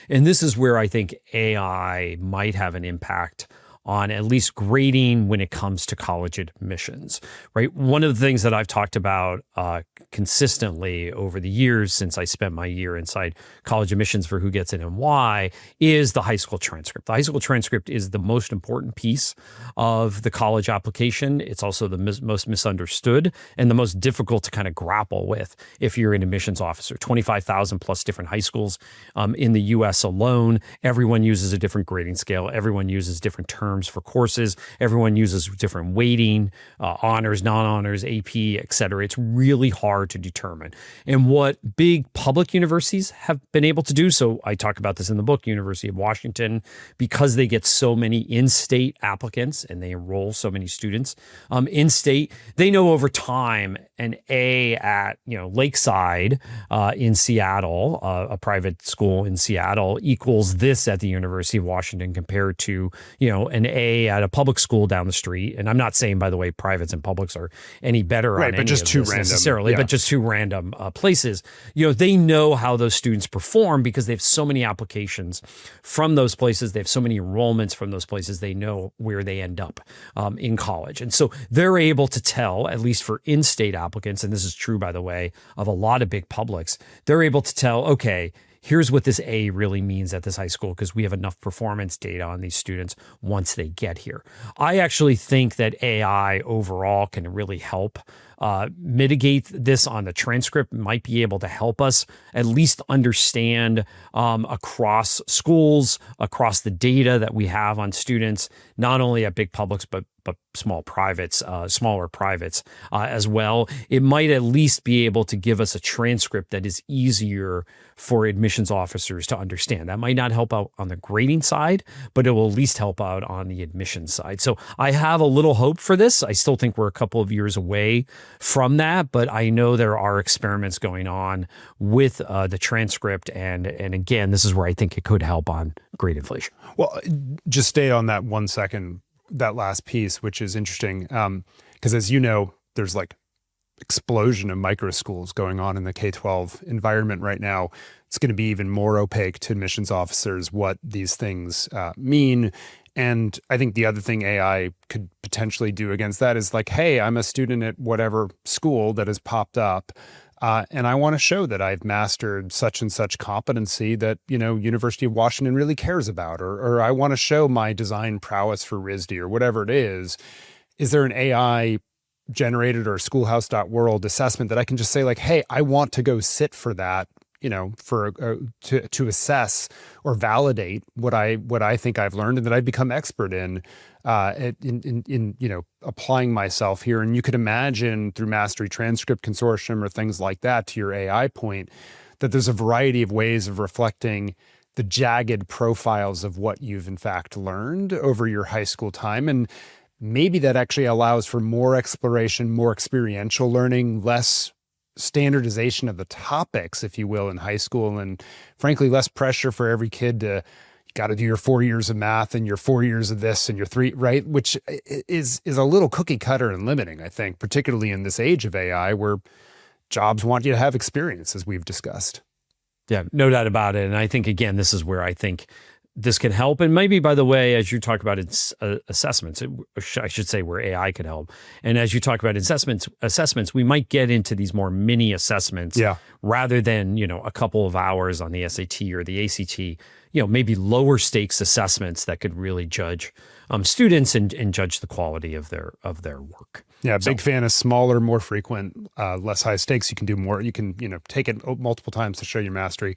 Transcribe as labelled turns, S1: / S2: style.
S1: And this is where I think AI might have an impact on at least grading when it comes to college admissions, right? One of the things that I've talked about consistently over the years since I spent my year inside college admissions for who gets in and why is the high school transcript. The high school transcript is the most important piece of the college application. It's also the most misunderstood and the most difficult to kind of grapple with if you're an admissions officer. 25,000 plus different high schools in the US alone. Everyone uses a different grading scale. Everyone uses different terms for courses. Everyone uses different weighting, honors, non-honors, AP, et cetera. It's really hard to determine. And what big public universities have been able to do, so I talk about this in the book, University of Washington, because they get so many in-state applicants and they enroll so many students in-state, they know over time an A at Lakeside in Seattle, a private school in Seattle, equals this at the University of Washington compared to an A at a public school down the street. And I'm not saying, by the way, privates and publics are any better
S2: right,
S1: on
S2: but
S1: any
S2: just
S1: of
S2: two
S1: this
S2: random,
S1: necessarily, but just two random places. They know how those students perform because they have so many applications from those places. They have so many enrollments from those places. They know where they end up in college. And so they're able to tell, at least for in-state applicants, and this is true, by the way, of a lot of big publics, they're able to tell, okay, here's what this A really means at this high school because we have enough performance data on these students once they get here. I actually think that AI overall can really help mitigate this on the transcript, might be able to help us at least understand across schools, across the data that we have on students, not only at big publics, but small privates, smaller privates as well. It might at least be able to give us a transcript that is easier for admissions officers to understand. That might not help out on the grading side, but it will at least help out on the admissions side. So I have a little hope for this. I still think we're a couple of years away from that, but I know there are experiments going on with the transcript. And again, this is where I think it could help on grade inflation.
S2: Well, just stay on that 1 second, that last piece, which is interesting. Because as you know, there's like explosion of micro schools going on in the K-12 environment right now. It's going to be even more opaque to admissions officers what these things mean. And I think the other thing AI could potentially do against that is like, hey, I'm a student at whatever school that has popped up, and I want to show that I've mastered such and such competency that, University of Washington really cares about, or I want to show my design prowess for RISD or whatever it is. Is there an AI generated or schoolhouse.world assessment that I can just say like, hey, I want to go sit for that, to assess or validate what I think I've learned and that I've become expert in applying myself here. And you could imagine through Mastery Transcript Consortium or things like that, to your AI point, that there's a variety of ways of reflecting the jagged profiles of what you've in fact learned over your high school time. And maybe that actually allows for more exploration, more experiential learning, less standardization of the topics, if you will, in high school, and frankly, less pressure for every kid to, you got to do your 4 years of math and your 4 years of this and your 3, right? Which is a little cookie cutter and limiting, I think, particularly in this age of AI where jobs want you to have experience, as we've discussed.
S1: Yeah, no doubt about it. And I think, again, this is where I think this can help. And maybe, by the way, as you talk about its assessments, I should say where AI could help. And as you talk about assessments, we might get into these more mini assessments rather than, a couple of hours on the SAT or the ACT, maybe lower stakes assessments that could really judge students and judge the quality of their work.
S2: Yeah, big fan of smaller, more frequent, less high stakes. You can do more. You can, take it multiple times to show your mastery.